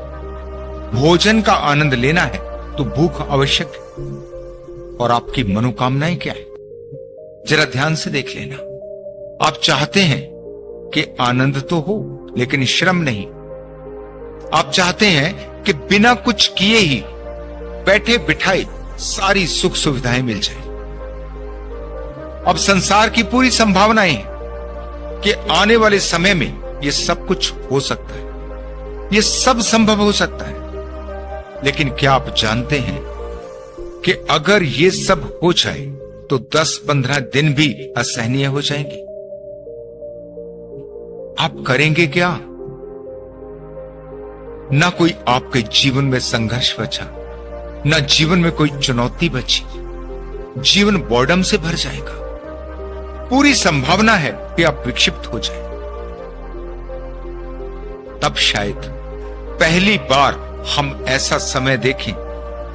S1: भोजन का आनंद लेना है तो भूख आवश्यक है। और आपकी मनोकामनाएं क्या है, जरा ध्यान से देख लेना। आप चाहते हैं कि आनंद तो हो लेकिन श्रम नहीं। आप चाहते हैं कि बिना कुछ किए ही बैठे बिठाए सारी सुख सुविधाएं मिल जाए। अब संसार की पूरी संभावनाएं हैं कि आने वाले समय में यह सब कुछ हो सकता है, यह सब संभव हो सकता है। लेकिन क्या आप जानते हैं कि अगर यह सब हो जाए तो 10-15 दिन भी असहनीय हो जाएंगे? आप करेंगे क्या? ना कोई आपके जीवन में संघर्ष बचा, ना जीवन में कोई चुनौती बची। जीवन बोर्डम से भर जाएगा। पूरी संभावना है कि आप विक्षिप्त हो जाए। तब शायद पहली बार हम ऐसा समय देखें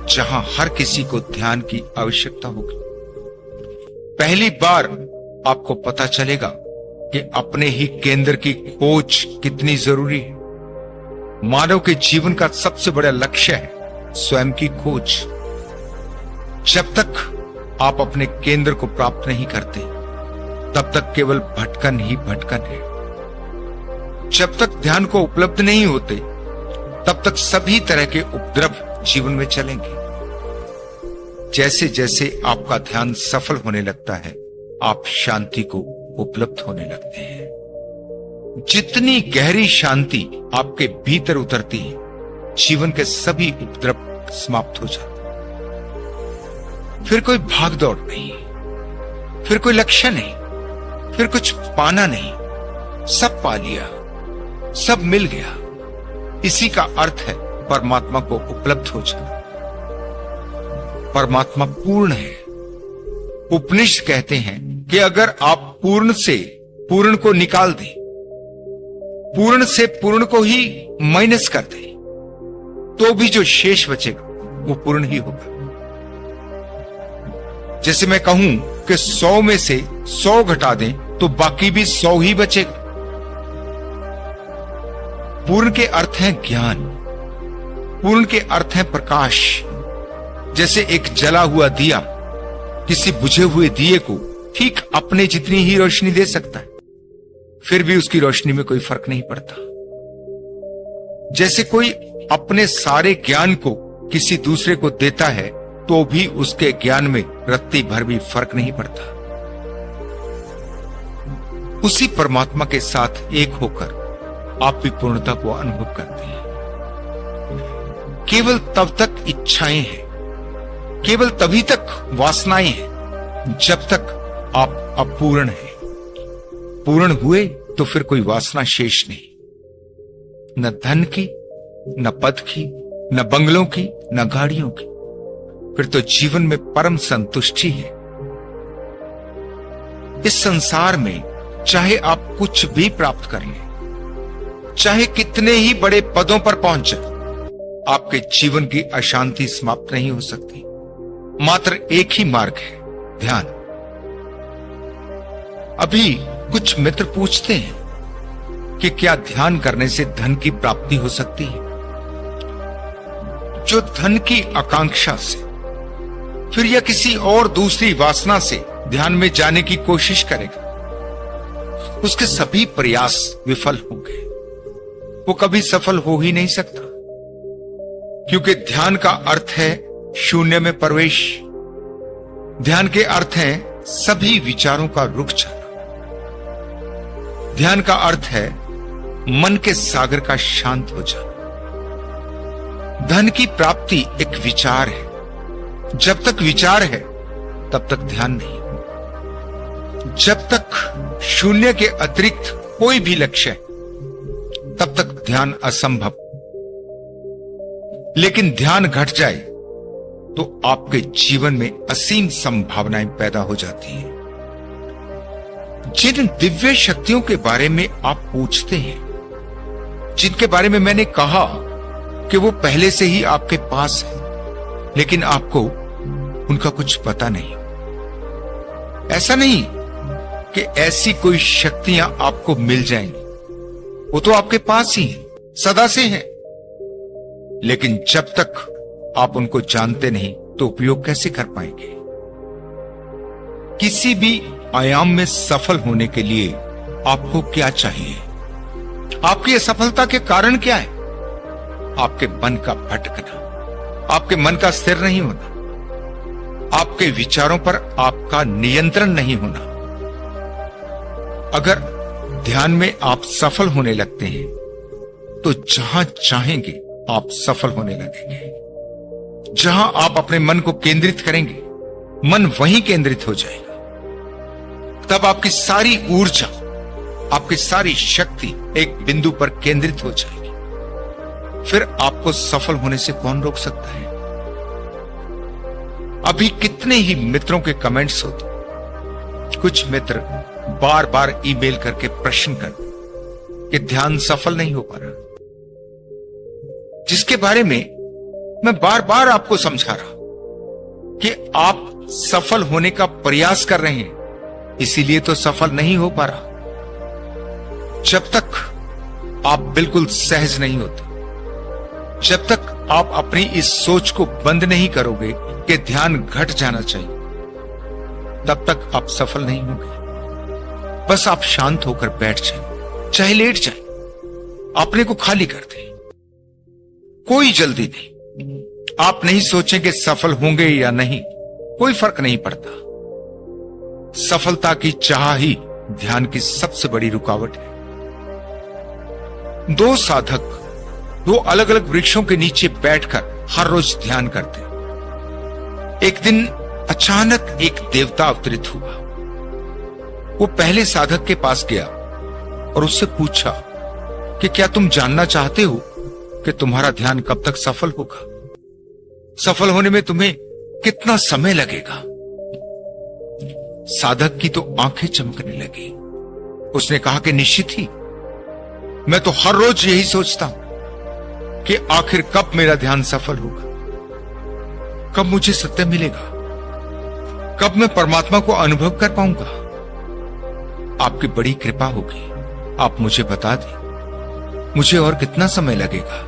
S1: जहां हर किसी को ध्यान की आवश्यकता होगी। पहली बार आपको पता चलेगा कि अपने ही केंद्र की खोज कितनी जरूरी है। मानव के जीवन का सबसे बड़ा लक्ष्य है स्वयं की खोज। जब तक आप अपने केंद्र को प्राप्त नहीं करते तब तक केवल भटकन ही भटकन है। जब तक ध्यान को उपलब्ध नहीं होते तब तक सभी तरह के उपद्रव जीवन में चलेंगे। जैसे जैसे आपका ध्यान सफल होने लगता है आप शांति को उपलब्ध होने लगते हैं। जितनी गहरी शांति आपके भीतर उतरती है जीवन के सभी उपद्रव समाप्त हो जाते हैं। फिर कोई भाग दौड़ नहीं, फिर कोई लक्ष्य नहीं, फिर कुछ पाना नहीं। सब पा लिया, सब मिल गया। इसी का अर्थ है परमात्मा को उपलब्ध हो जाना। परमात्मा पूर्ण है। उपनिषद कहते हैं कि अगर आप पूर्ण से पूर्ण को निकाल दें, पूर्ण से पूर्ण को ही माइनस कर दें, तो भी जो शेष बचेगा वो पूर्ण ही होगा। जैसे मैं कहूं कि 100 में से 100 घटा दें तो बाकी भी 100 ही बचेगा। पूर्ण के अर्थ है ज्ञान, पूर्ण के अर्थ है प्रकाश। जैसे एक जला हुआ दिया किसी बुझे हुए दिए को ठीक अपने जितनी ही रोशनी दे सकता है, फिर भी उसकी रोशनी में कोई फर्क नहीं पड़ता। जैसे कोई अपने सारे ज्ञान को किसी दूसरे को देता है तो भी उसके ज्ञान में रत्ती भर भी फर्क नहीं पड़ता। उसी परमात्मा के साथ एक होकर आप भी पूर्णता को अनुभव करते हैं। केवल तब तक इच्छाएं हैं, केवल तभी तक वासनाएं हैं जब तक आप अपूर्ण हैं। पूर्ण हुए तो फिर कोई वासना शेष नहीं, न धन की, न पद की, न बंगलों की, न गाड़ियों की। फिर तो जीवन में परम संतुष्टि है। इस संसार में चाहे आप कुछ भी प्राप्त कर लें, चाहे कितने ही बड़े पदों पर पहुंच जाए, आपके जीवन की अशांति समाप्त नहीं हो सकती। मात्र एक ही मार्ग है, ध्यान। अभी कुछ मित्र पूछते हैं कि क्या ध्यान करने से धन की प्राप्ति हो सकती है? जो धन की आकांक्षा से फिर या किसी और दूसरी वासना से ध्यान में जाने की कोशिश करेगा, उसके सभी प्रयास विफल होंगे। वो कभी सफल हो ही नहीं सकता, क्योंकि ध्यान का अर्थ है शून्य में प्रवेश। ध्यान के अर्थ है सभी विचारों का रुक जाना। ध्यान का अर्थ है मन के सागर का शांत हो जाना। धन की प्राप्ति एक विचार है। जब तक विचार है तब तक ध्यान नहीं। जब तक शून्य के अतिरिक्त कोई भी लक्ष्य है तब तक ध्यान असंभव। लेकिन ध्यान घट जाए तो आपके जीवन में असीम संभावनाएं पैदा हो जाती हैं। जिन दिव्य शक्तियों के बारे में आप पूछते हैं, जिनके बारे में मैंने कहा कि वो पहले से ही आपके पास है, लेकिन आपको उनका कुछ पता नहीं। ऐसा नहीं कि ऐसी कोई शक्तियां आपको मिल जाएंगी, वो तो आपके पास ही है, सदा से है। लेकिन जब तक आप उनको जानते नहीं तो उपयोग कैसे कर पाएंगे? किसी भी आयाम में सफल होने के लिए आपको क्या चाहिए? आपकी असफलता के कारण क्या है? आपके मन का भटकना, आपके मन का स्थिर नहीं होना, आपके विचारों पर आपका नियंत्रण नहीं होना। अगर ध्यान में आप सफल होने लगते हैं तो जहां चाहेंगे आप सफल होने लगेंगे। जहां आप अपने मन को केंद्रित करेंगे, मन वहीं केंद्रित हो जाएगा। तब आपकी सारी ऊर्जा, आपकी सारी शक्ति एक बिंदु पर केंद्रित हो जाएगी। फिर आपको सफल होने से कौन रोक सकता है? अभी कितने ही मित्रों के कमेंट्स होते, कुछ मित्र बार बार ईमेल करके प्रश्न करते कि ध्यान सफल नहीं हो पा रहा, जिसके बारे में मैं बार बार आपको समझा रहा कि आप सफल होने का प्रयास कर रहे हैं, इसीलिए तो सफल नहीं हो पा रहा। जब तक आप बिल्कुल सहज नहीं होते, जब तक आप अपनी इस सोच को बंद नहीं करोगे कि ध्यान घट जाना चाहिए, तब तक आप सफल नहीं होंगे। बस आप शांत होकर बैठ जाए, चाहे लेट जाए, अपने को खाली कर दें। कोई जल्दी नहीं। आप नहीं सोचें कि सफल होंगे या नहीं, कोई फर्क नहीं पड़ता। सफलता की चाह ही ध्यान की सबसे बड़ी रुकावट है। दो साधक दो अलग अलग वृक्षों के नीचे बैठकर हर रोज ध्यान करते। एक दिन अचानक एक देवता अवतरित हुआ। वो पहले साधक के पास गया और उससे पूछा कि क्या तुम जानना चाहते हो कि तुम्हारा ध्यान कब तक सफल होगा? सफल होने में तुम्हें कितना समय लगेगा? साधक की तो आंखें चमकने लगी। उसने कहा कि निश्चित ही, मैं तो हर रोज यही सोचता हूं कि आखिर कब मेरा ध्यान सफल होगा, कब मुझे सत्य मिलेगा, कब मैं परमात्मा को अनुभव कर पाऊंगा। आपकी बड़ी कृपा होगी, आप मुझे बता दें मुझे और कितना समय लगेगा।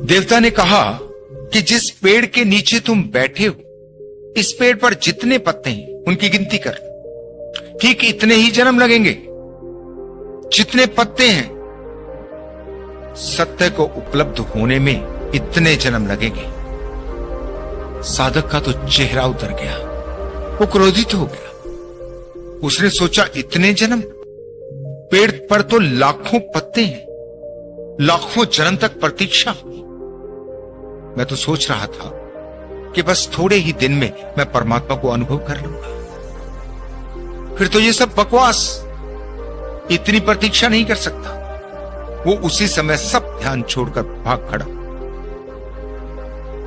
S1: देवता ने कहा कि जिस पेड़ के नीचे तुम बैठे हो, इस पेड़ पर जितने पत्ते हैं उनकी गिनती कर, ठीक इतने ही जन्म लगेंगे जितने पत्ते हैं। सत्य को उपलब्ध होने में इतने जन्म लगेंगे। साधक का तो चेहरा उतर गया, वो क्रोधित हो गया। उसने सोचा इतने जन्म, पेड़ पर तो लाखों पत्ते हैं, लाखों जन्म तक प्रतीक्षा। मैं तो सोच रहा था कि बस थोड़े ही दिन में मैं परमात्मा को अनुभव कर लूंगा। फिर तो ये सब बकवास, इतनी प्रतीक्षा नहीं कर सकता। वो उसी समय सब ध्यान छोड़कर भाग खड़ा।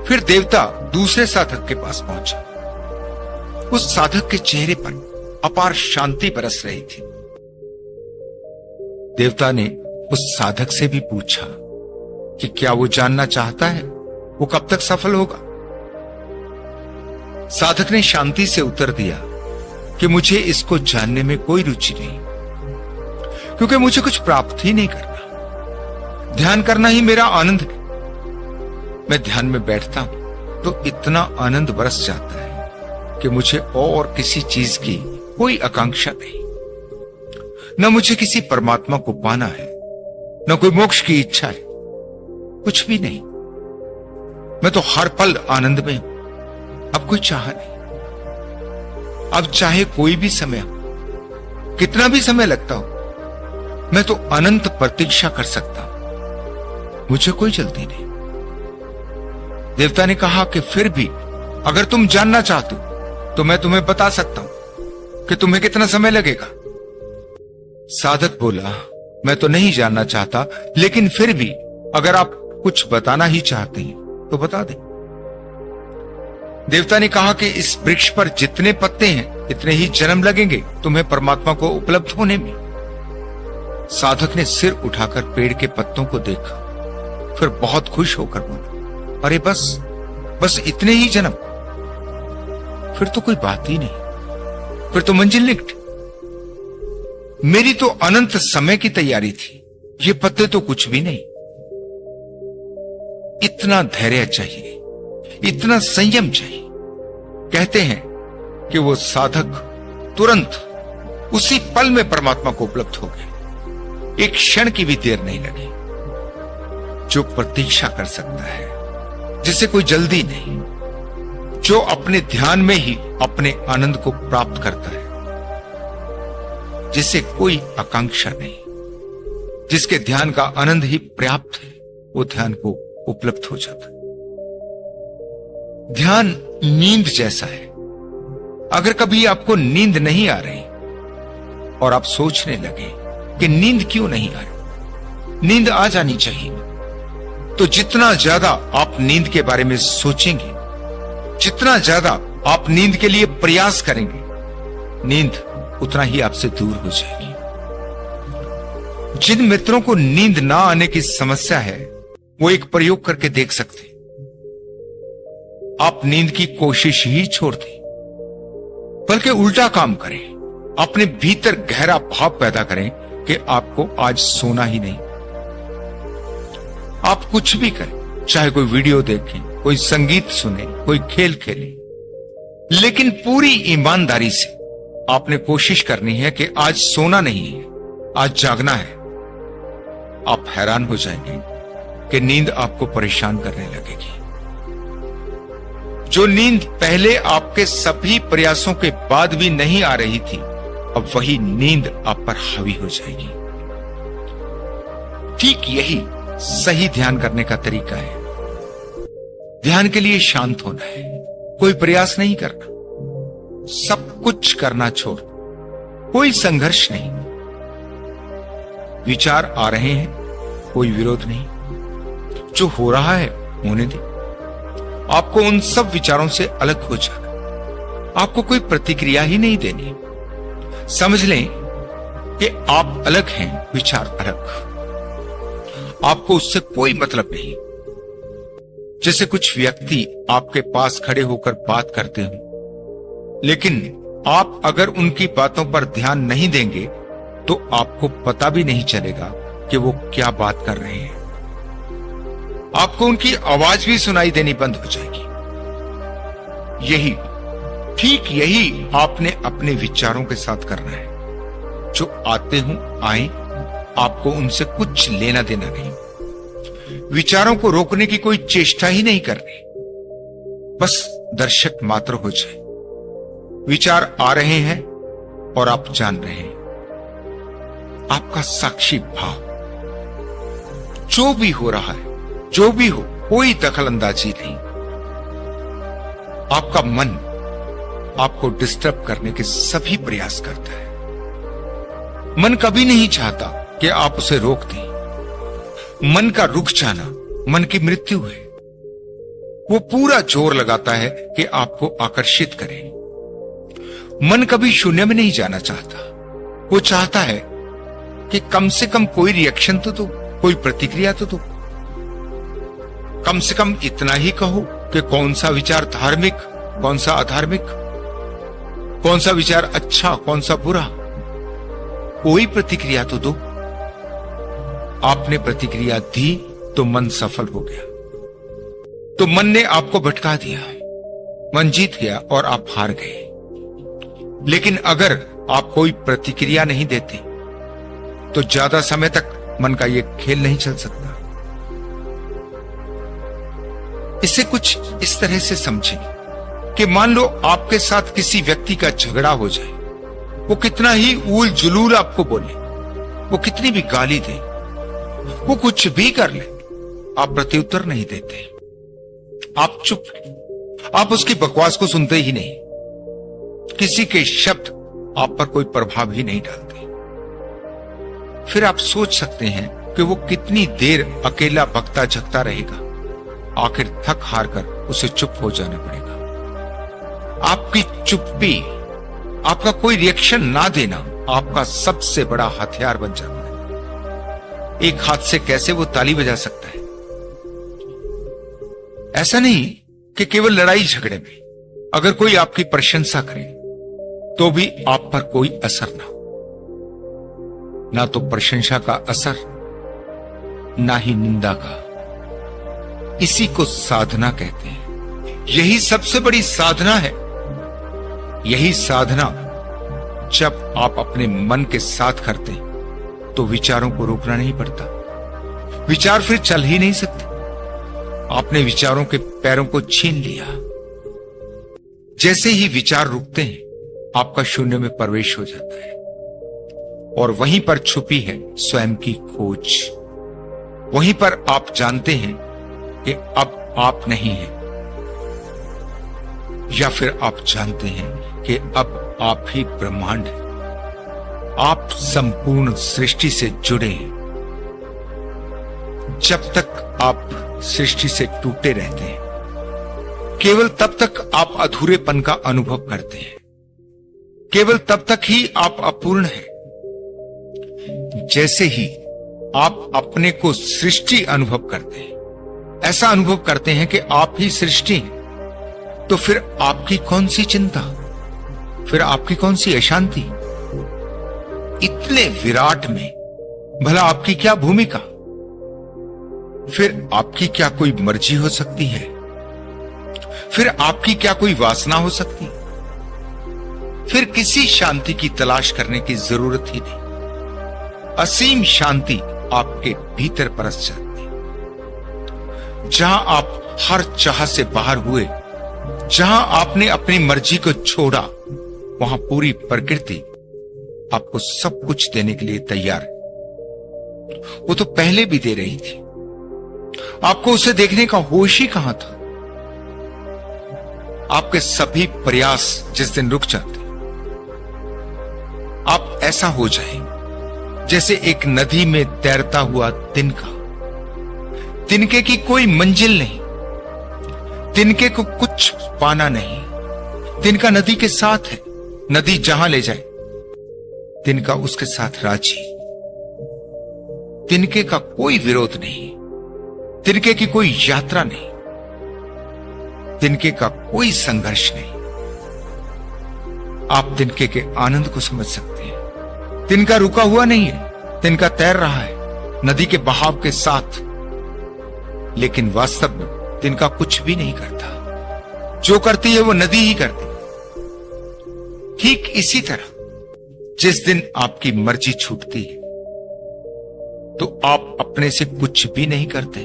S1: फिर देवता दूसरे साधक के पास पहुंचा। उस साधक के चेहरे पर अपार शांति बरस रही थी। देवता ने उस साधक से भी पूछा कि क्या वो जानना चाहता है वो कब तक सफल होगा। साधक ने शांति से उत्तर दिया कि मुझे इसको जानने में कोई रुचि नहीं, क्योंकि मुझे कुछ प्राप्त ही नहीं करना। ध्यान करना ही मेरा आनंद है। मैं ध्यान में बैठता हूं तो इतना आनंद बरस जाता है कि मुझे और किसी चीज की कोई आकांक्षा नहीं। न मुझे किसी परमात्मा को पाना है, न कोई मोक्ष की इच्छा है। कुछ भी नहीं। मैं तो हर पल आनंद में हूं। अब कोई चाह नहीं। अब चाहे कोई भी समय हो, कितना भी समय लगता हो, मैं तो अनंत प्रतीक्षा कर सकता हूं। मुझे कोई जल्दी नहीं। देवता ने कहा कि फिर भी अगर तुम जानना चाहते हो तो मैं तुम्हें बता सकता हूं कि तुम्हें कितना समय लगेगा। साधक बोला, मैं तो नहीं जानना चाहता, लेकिन फिर भी अगर आप कुछ बताना ही चाहते हैं तो बता दें। देवता ने कहा कि इस वृक्ष पर जितने पत्ते हैं इतने ही जन्म लगेंगे तुम्हें परमात्मा को उपलब्ध होने में। साधक ने सिर उठाकर पेड़ के पत्तों को देखा, फिर बहुत खुश होकर बोला, अरे बस इतने ही जन्म? फिर तो कोई बात ही नहीं, फिर तो मंजिल निकट। मेरी तो अनंत समय की तैयारी थी, ये पत्ते तो कुछ भी नहीं। इतना धैर्य चाहिए, इतना संयम चाहिए। कहते हैं कि वो साधक तुरंत उसी पल में परमात्मा को उपलब्ध हो गए। एक क्षण की भी देर नहीं लगी। जो प्रतीक्षा कर सकता है, जिसे कोई जल्दी नहीं, जो अपने ध्यान में ही अपने आनंद को प्राप्त करता है, जिसे कोई आकांक्षा नहीं, जिसके ध्यान का आनंद ही पर्याप्त है, वो ध्यान को उपलब्ध हो जाता है। ध्यान नींद जैसा है। अगर कभी आपको नींद नहीं आ रही और आप सोचने लगे कि नींद क्यों नहीं आ रही, नींद आ जानी चाहिए, तो जितना ज्यादा आप नींद के बारे में सोचेंगे, जितना ज्यादा आप नींद के लिए प्रयास करेंगे, नींद उतना ही आपसे दूर हो जाएगी। जिन मित्रों को नींद ना आने की समस्या है, वो एक प्रयोग करके देख सकते हैं। आप नींद की कोशिश ही छोड़ दें, बल्कि उल्टा काम करें। अपने भीतर गहरा भाव पैदा करें कि आपको आज सोना ही नहीं। आप कुछ भी करें, चाहे कोई वीडियो देखें, कोई संगीत सुने, कोई खेल खेलें, लेकिन पूरी ईमानदारी से आपने कोशिश करनी है कि आज सोना नहीं है, आज जागना है। आप हैरान हो जाएंगे कि नींद आपको परेशान करने लगेगी। जो नींद पहले आपके सभी प्रयासों के बाद भी नहीं आ रही थी, अब वही नींद आप पर हावी हो जाएगी। ठीक यही सही ध्यान करने का तरीका है। ध्यान के लिए शांत होना है, कोई प्रयास नहीं करना, सब कुछ करना छोड़, कोई संघर्ष नहीं। विचार आ रहे हैं, कोई विरोध नहीं, जो हो रहा है होने दे। आपको उन सब विचारों से अलग हो जाना, आपको कोई प्रतिक्रिया ही नहीं देनी। समझ लें कि आप अलग हैं, विचार अलग, आपको उससे कोई मतलब नहीं। जैसे कुछ व्यक्ति आपके पास खड़े होकर बात करते हो, लेकिन आप अगर उनकी बातों पर ध्यान नहीं देंगे तो आपको पता भी नहीं चलेगा कि वो क्या बात कर रहे हैं। आपको उनकी आवाज भी सुनाई देनी बंद हो जाएगी। ठीक यही आपने अपने विचारों के साथ करना है। जो आते हों आए, आपको उनसे कुछ लेना देना नहीं। विचारों को रोकने की कोई चेष्टा ही नहीं करनी, बस दर्शक मात्र हो जाए। विचार आ रहे हैं और आप जान रहे हैं, आपका साक्षी भाव। जो भी हो रहा है, जो भी हो, कोई दखल अंदाजी नहीं। आपका मन आपको डिस्टर्ब करने के सभी प्रयास करता है। मन कभी नहीं चाहता कि आप उसे रोक दें। मन का रुक जाना मन की मृत्यु है। वो पूरा जोर लगाता है कि आपको आकर्षित करे। मन कभी शून्य में नहीं जाना चाहता। वो चाहता है कि कम से कम कोई रिएक्शन तो दो, कोई प्रतिक्रिया तो दो। कम से कम इतना ही कहो कि कौन सा विचार धार्मिक, कौन सा अधार्मिक, कौन सा विचार अच्छा, कौन सा बुरा। कोई प्रतिक्रिया तो दो। आपने प्रतिक्रिया दी तो मन सफल हो गया, तो मन ने आपको भटका दिया, मन जीत गया और आप हार गए। लेकिन अगर आप कोई प्रतिक्रिया नहीं देते तो ज्यादा समय तक मन का यह खेल नहीं चल सकता। इसे कुछ इस तरह से समझें कि मान लो आपके साथ किसी व्यक्ति का झगड़ा हो जाए, वो कितना ही ऊल जुलूल आपको बोले, वो कितनी भी गाली दे, वो कुछ भी कर ले, आप प्रत्युत्तर नहीं देते, आप चुप हैं, आप उसकी बकवास को सुनते ही नहीं, किसी के शब्द आप पर कोई प्रभाव ही नहीं डालते। फिर आप सोच सकते हैं कि वो कितनी देर अकेला बकता झकता रहेगा, आखिर थक हार कर उसे चुप हो जाना पड़ेगा। आपकी चुप्पी, आपका कोई रिएक्शन ना देना आपका सबसे बड़ा हथियार बन जाता है। एक हाथ से कैसे वो ताली बजा सकता है। ऐसा नहीं कि केवल लड़ाई झगड़े में अगर कोई आपकी प्रशंसा करे तो भी आप पर कोई असर ना तो प्रशंसा का असर, ना ही निंदा का। इसी को साधना कहते हैं। यही सबसे बड़ी साधना है। यही साधना जब आप अपने मन के साथ करते हैं तो विचारों को रोकना नहीं पड़ता। विचार फिर चल ही नहीं सकते। आपने विचारों के पैरों को छीन लिया। जैसे ही विचार रुकते हैं आपका शून्य में प्रवेश हो जाता है और वहीं पर छुपी है स्वयं की खोज। वहीं पर आप जानते हैं कि अब आप नहीं हैं, या फिर आप जानते हैं कि अब आप ही ब्रह्मांड हैं। आप संपूर्ण सृष्टि से जुड़े हैं। जब तक आप सृष्टि से टूटे रहते हैं केवल तब तक आप अधूरेपन का अनुभव करते हैं। केवल तब तक ही आप अपूर्ण हैं। जैसे ही आप अपने को सृष्टि अनुभव करते हैं, ऐसा अनुभव करते हैं कि आप ही सृष्टि हैं, तो फिर आपकी कौन सी चिंता, फिर आपकी कौन सी अशांति। इतने विराट में भला आपकी क्या भूमिका, फिर आपकी क्या कोई मर्जी हो सकती है, फिर आपकी क्या कोई वासना हो सकती, फिर किसी शांति की तलाश करने की जरूरत ही नहीं। असीम शांति आपके भीतर परस जाती है। जहां आप हर चाह से बाहर हुए, जहां आपने अपनी मर्जी को छोड़ा, वहां पूरी प्रकृति आपको सब कुछ देने के लिए तैयार है। वो तो पहले भी दे रही थी, आपको उसे देखने का होश ही कहां था। आपके सभी प्रयास जिस दिन रुक जाते, आप ऐसा हो जाए जैसे एक नदी में तैरता हुआ तिनका। तिनके की कोई मंजिल नहीं, तिनके को कुछ पाना नहीं। तिनका नदी के साथ है, नदी जहां ले जाए तिनका उसके साथ राजी। तिनके का कोई विरोध नहीं, तिनके की कोई यात्रा नहीं, तिनके का कोई संघर्ष नहीं। आप तिनके के आनंद को समझ सकते हैं। तिनका रुका हुआ नहीं है, तिनका तैर रहा है नदी के बहाव के साथ, लेकिन वास्तव में तिनका कुछ भी नहीं करता। जो करती है वो नदी ही करती। ठीक इसी तरह जिस दिन आपकी मर्जी छूटती है तो आप अपने से कुछ भी नहीं करते,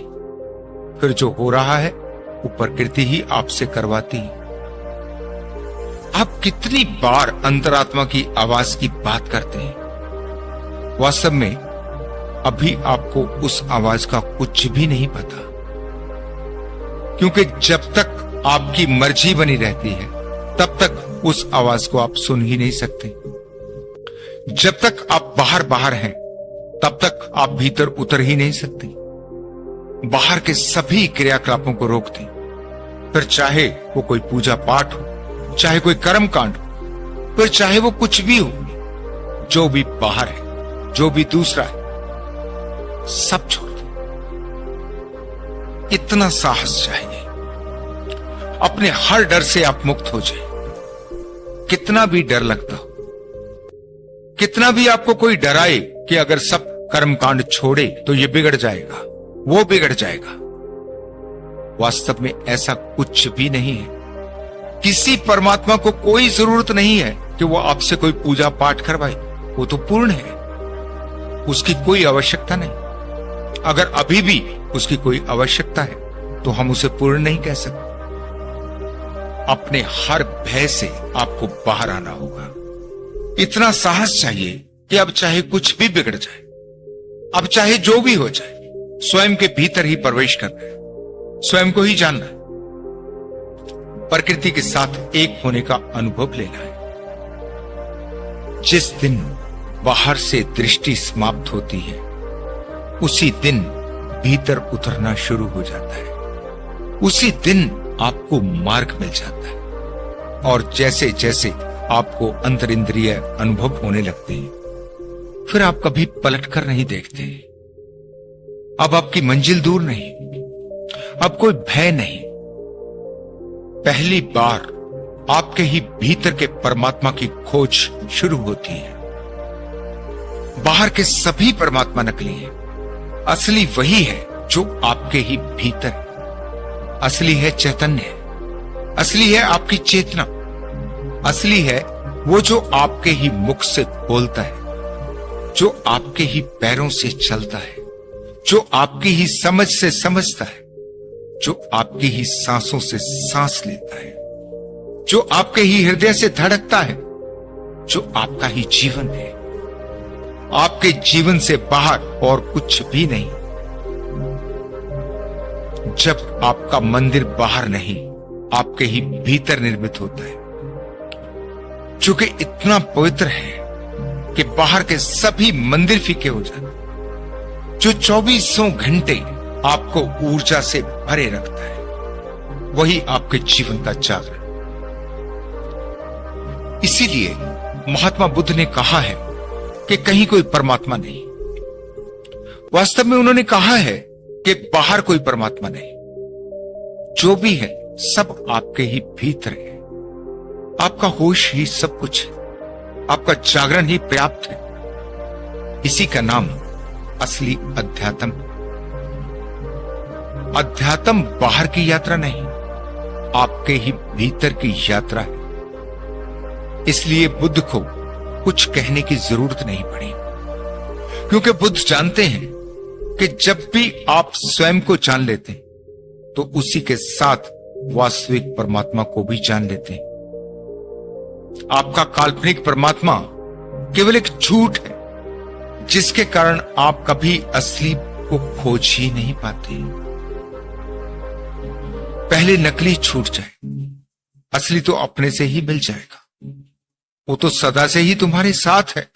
S1: फिर जो हो रहा है वो प्रकृति ही आपसे करवाती है। आप कितनी बार अंतरात्मा की आवाज की बात करते हैं, वास्तव में अभी आपको उस आवाज का कुछ भी नहीं पता, क्योंकि जब तक आपकी मर्जी बनी रहती है तब तक उस आवाज को आप सुन ही नहीं सकते। जब तक आप बाहर बाहर हैं तब तक आप भीतर उतर ही नहीं सकते। बाहर के सभी क्रियाकलापों को रोक दें, फिर चाहे वो कोई पूजा पाठ हो, चाहे कोई कर्म कांड हो, फिर चाहे वो कुछ भी हो, जो भी बाहर है, जो भी दूसरा है, सब छोड़ दो। इतना साहस चाहिए। अपने हर डर से आप मुक्त हो जाए। कितना भी डर लगता हो, कितना भी आपको कोई डराए कि अगर सब कर्मकांड छोड़े तो ये बिगड़ जाएगा, वो बिगड़ जाएगा, वास्तव में ऐसा कुछ भी नहीं है। किसी परमात्मा को कोई जरूरत नहीं है कि वो आपसे कोई पूजा पाठ करवाए। वो तो पूर्ण है, उसकी कोई आवश्यकता नहीं। अगर अभी भी उसकी कोई आवश्यकता है तो हम उसे पूर्ण नहीं कह सकते। अपने हर भय से आपको बाहर आना होगा। इतना साहस चाहिए कि अब चाहे कुछ भी बिगड़ जाए, अब चाहे जो भी हो जाए, स्वयं के भीतर ही प्रवेश करना है, स्वयं को ही जानना है, प्रकृति के साथ एक होने का अनुभव लेना है। जिस दिन बाहर से दृष्टि समाप्त होती है, उसी दिन भीतर उतरना शुरू हो जाता है। उसी दिन आपको मार्ग मिल जाता है, और जैसे जैसे आपको अंतर इंद्रिय अनुभव होने लगते हैं, फिर आप कभी पलटकर नहीं देखते। अब आपकी मंजिल दूर नहीं, अब कोई भय नहीं। पहली बार आपके ही भीतर के परमात्मा की खोज शुरू होती है। बाहर के सभी परमात्मा नकली हैं, असली वही है जो आपके ही भीतर है। असली है चैतन्य, असली है आपकी चेतना, असली है वो जो आपके ही मुख से बोलता है, जो आपके ही पैरों से चलता है, जो आपकी ही समझ से समझता है, जो आपकी ही सांसों से सांस लेता है, जो आपके ही हृदय से धड़कता है, जो आपका ही जीवन है। आपके जीवन से बाहर और कुछ भी नहीं। जब आपका मंदिर बाहर नहीं, आपके ही भीतर निर्मित होता है, जो कि इतना पवित्र है कि बाहर के सभी मंदिर फीके हो जाते हैं, जो 24 घंटे आपको ऊर्जा से भरे रखता है, वही आपके जीवन का जागरण। इसीलिए महात्मा बुद्ध ने कहा है कि कहीं कोई परमात्मा नहीं। वास्तव में उन्होंने कहा है कि बाहर कोई परमात्मा नहीं, जो भी है सब आपके ही भीतर है। आपका होश ही सब कुछ है, आपका जागरण ही पर्याप्त है। इसी का नाम असली अध्यात्म। अध्यात्म बाहर की यात्रा नहीं, आपके ही भीतर की यात्रा है। इसलिए बुद्ध को कुछ कहने की जरूरत नहीं पड़ी, क्योंकि बुद्ध जानते हैं कि जब भी आप स्वयं को जान लेते हैं, तो उसी के साथ वास्तविक परमात्मा को भी जान लेते हैं। आपका काल्पनिक परमात्मा केवल एक झूठ है, जिसके कारण आप कभी असली को खोज ही नहीं पाते। पहले नकली छूट जाए, असली तो अपने से ही मिल जाएगा। वो तो सदा से ही तुम्हारे साथ है।